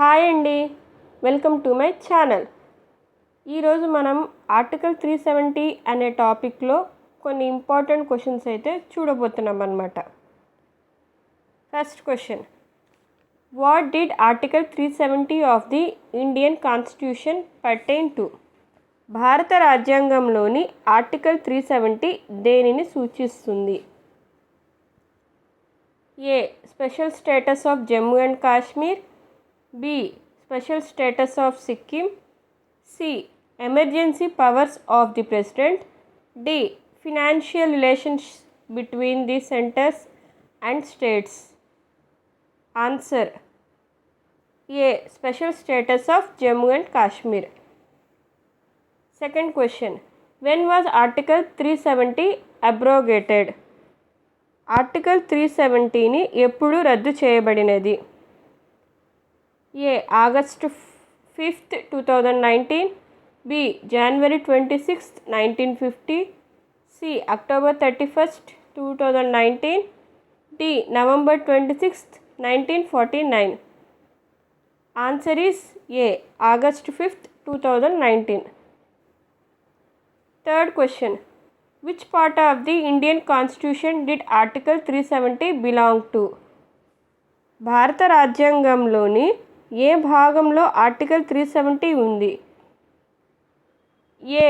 Hi అండి, welcome to my channel. ఈరోజు మనం ఆర్టికల్ 370 అనే టాపిక్లో కొన్ని ఇంపార్టెంట్ క్వశ్చన్స్ అయితే చూడబోతున్నాం అన్నమాట. First question, what did article 370 of the Indian constitution pertain to? భారత రాజ్యాంగంలోని ఆర్టికల్ 370 దేనిని సూచిస్తుంది? A. Special status of Jammu and Kashmir. B. Special status of Sikkim. C. Emergency powers of the President. D. Financial relations between the centers and states. Answer A. Special status of Jammu and Kashmir. Second question, when was Article 370 abrogated? Article 370 ని ఎప్పుడు రద్దు చేయబడినది? A. August 5th, 2019. B. January 26th, 1950. C. October 31st, 2019. D. November 26th, 1949. Answer is A. August 5th, 2019. Third question, which part of the Indian Constitution did Article 370 belong to? భారత రాజ్యాంగంలోని ఏ భాగంలో article 370 ఉంది? A.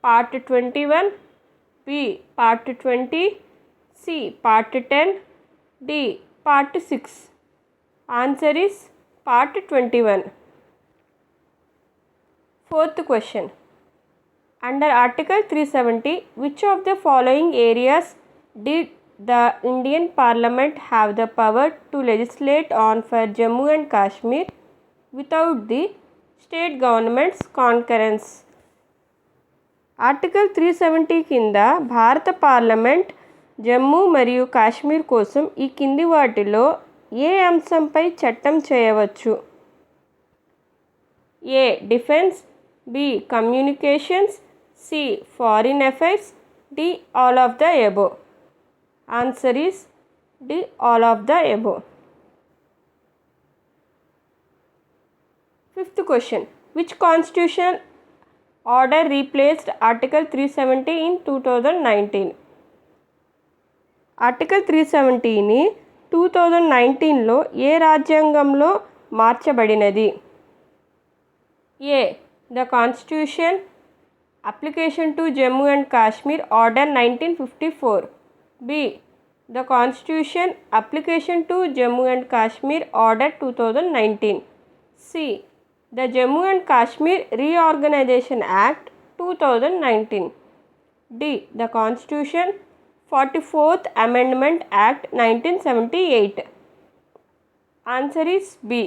Part 21. B. Part 20. C. Part 10. D. Part 6. Answer is part 21. Fourth question, under Article 370, which of the following areas did the Indian Parliament have the power to legislate on for Jammu and Kashmir without the state government's concurrence? Article 370 కింద భారత parliament Jammu మరియు కాశ్మీర్ కోసం ఈ కింది వాటిలో ఏ అంశంపై చట్టం చేయవచ్చు? A. Defence. B. Communications. C. Foreign affairs. D. All of the above. Answer is D. all of the above. Fifth question, which constitutional order replaced Article 370 in 2019? Article 370ని 2019లో ఏ రాజ్యాంగంలో మార్చబడినది? A. The constitution application to Jammu and Kashmir order 1954. B. The Constitution Application to Jammu and Kashmir Order 2019. C. The Jammu and Kashmir Reorganization Act 2019. D. The Constitution 44th Amendment Act 1978. Answer is B.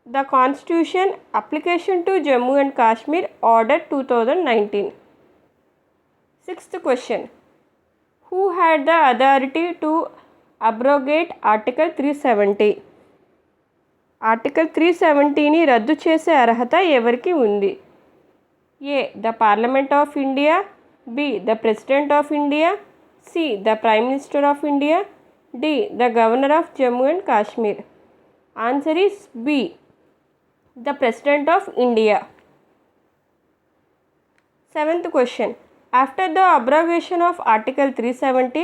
The Constitution Application to Jammu and Kashmir Order 2019. Sixth question, who had the authority to abrogate Article 370? Article 370ని రద్దు చేసే అర్హత ఎవరికి ఉంది? A. The parliament of India. B. The president of India. C. The prime minister of India. D. The governor of Jammu and Kashmir. Answer is B. The president of India. Seventh question, after the abrogation of Article 370,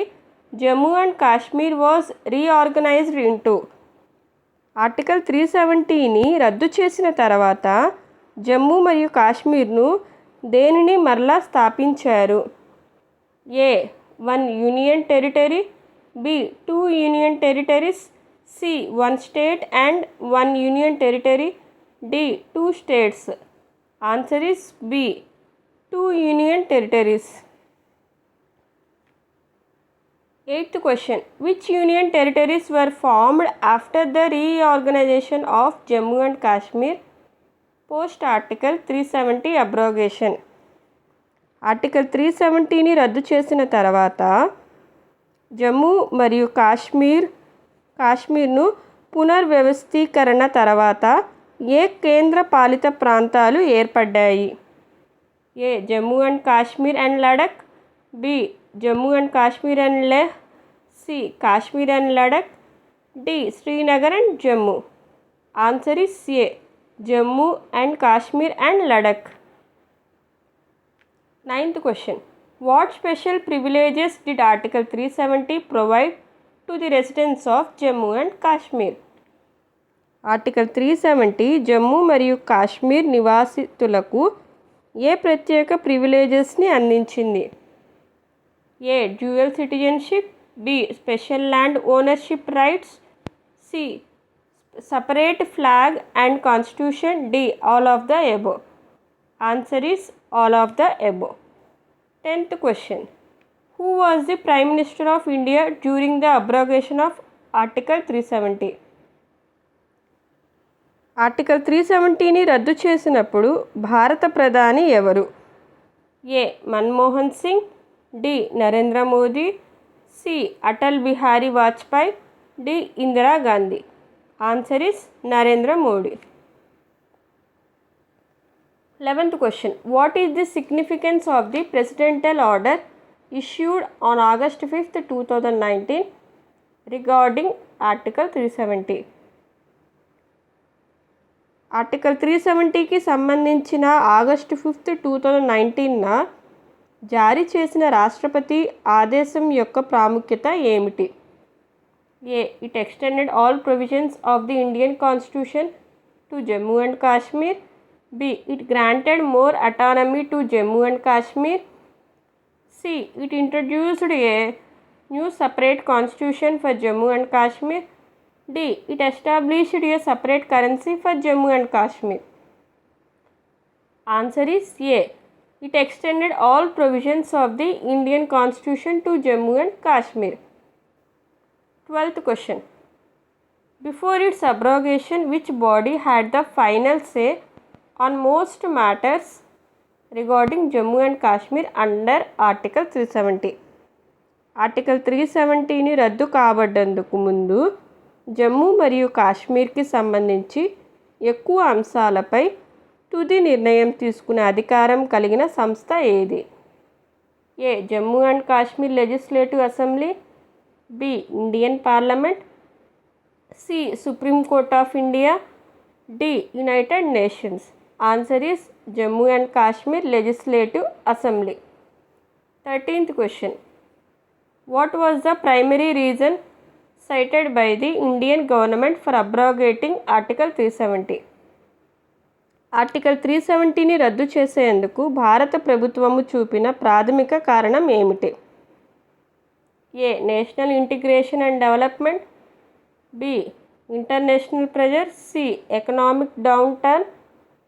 Jammu and Kashmir was reorganized into. Article 370ని రద్దు చేసిన తర్వాత జమ్మూ మరియు కాశ్మీర్ను దేనిని మరలా స్థాపించారు? A. 1 union territory. B. 2 union territories. C. 1 state and 1 union territory. D. 2 states. Answer is B. 2 union territories. Eighth question, which union territories were formed after the reorganization of Jammu and Kashmir post Article 370 abrogation? Article 370ని రద్దు చేసిన తర్వాత జమ్మూ మరియు కాశ్మీర్ను పునర్వ్యవస్థీకరణ తర్వాత ఏ కేంద్ర పాలిత ప్రాంతాలు ఏర్పడ్డాయి? A. Jammu and Kashmir and Ladakh. B. Jammu and Kashmir and Leh. C. Kashmir and Ladakh. D. Srinagar and Jammu. Answer is A Jammu and Kashmir and Ladakh. 9th question. What special privileges did Article 370 provide to the residents of Jammu and Kashmir? Article 370 Jammu మరియు కాశ్మీర్ నివాసితులకు ఏ ప్రత్యేక ప్రివిలేజెస్ని అందించింది? A dual citizenship, B special land ownership rights, C separate flag and constitution, D all of the above. Answer is all of the above. 10th question. Who was the Prime Minister of India during the abrogation of Article 370? Article 370ని రద్దు చేసినప్పుడు భారత ప్రధాని ఎవరు? A Manmohan Singh, D Narendra Modi, C Atal Bihari Vajpayee, D Indira Gandhi. Answer is Narendra Modi. 11th question. What is the significance of the presidential order issued on August 5th, 2019 regarding Article 370? Article 370కి సంబంధించిన August 5th, 2019న జారీ చేసిన రాష్ట్రపతి ఆదేశం యొక్క ప్రాముఖ్యత ఏమిటి? A it extended all provisions of the Indian constitution to Jammu and Kashmir, B it granted more autonomy to Jammu and Kashmir, C it introduced a new separate constitution for Jammu and Kashmir, D it established a separate currency for Jammu and Kashmir. Answer is A it extended all provisions of the Indian constitution to Jammu and Kashmir. 12th question. Before its abrogation, which body had the final say on most matters regarding Jammu and Kashmir under Article 370? Article 370ని రద్దు కాబడ్డందుకు ముందు జమ్మూ మరియు కాశ్మీర్కి సంబంధించి ఎక్కువ అంశాలపై తుది నిర్ణయం తీసుకునే అధికారం కలిగిన సంస్థ ఏది? A Jammu and Kashmir legislative assembly, B Indian parliament, C Supreme Court of India, D United Nations. Answer is Jammu and Kashmir legislative assembly. 13th question. What was the primary reason cited by the Indian government for abrogating Article 370? Article 370ని రద్దు చేసేందుకు భారత ప్రభుత్వము చూపిన ప్రాథమిక కారణం ఏమిటి? A national integration and development, B international pressure, C economic downturn,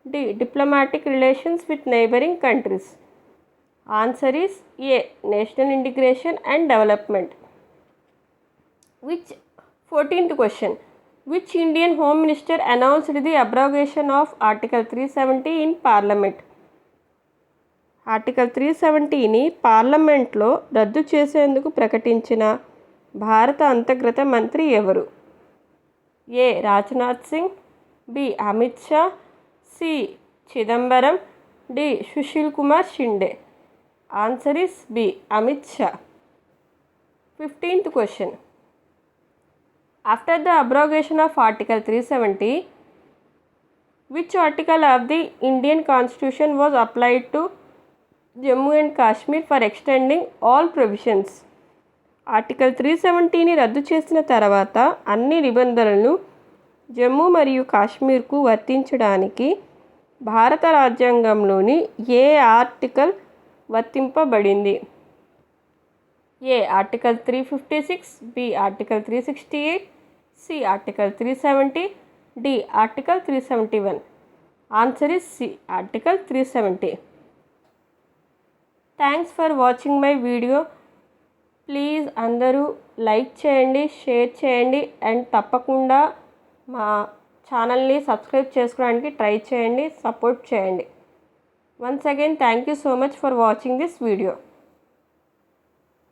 D diplomatic relations with neighbouring countries. Answer is A national integration and development. 14th question. Which Indian Home Minister announced the abrogation of Article 370 in Parliament? Article 370ని పార్లమెంట్లో రద్దు చేసేందుకు ప్రకటించిన భారత అంతర్గత మంత్రి ఎవరు? A Rajnath Singh, B Amit Shah, C Chidambaram, D Sushil Kumar Shinde. Answer is B Amit Shah. 15th question. After the abrogation of Article 370, which article of the Indian Constitution was applied to Jammu and Kashmir for extending all provisions? Article 370ని రద్దు చేసిన తర్వాత అన్ని నిబంధనలను జమ్మూ మరియు కాశ్మీర్కు వర్తించడానికి భారత రాజ్యాంగంలోని ఏ ఆర్టికల్ వర్తింపబడింది? A article 356, B article 368, C article 370, D article 371. Answer is C article 370. Thanks for watching my video. Please అందరూ లైక్ చేయండి, షేర్ చేయండి అండ్ తప్పకుండా మా ఛానల్ని సబ్స్క్రైబ్ చేసుకోవడానికి ట్రై చేయండి, సపోర్ట్ చేయండి. Once again thank you so much for watching this video.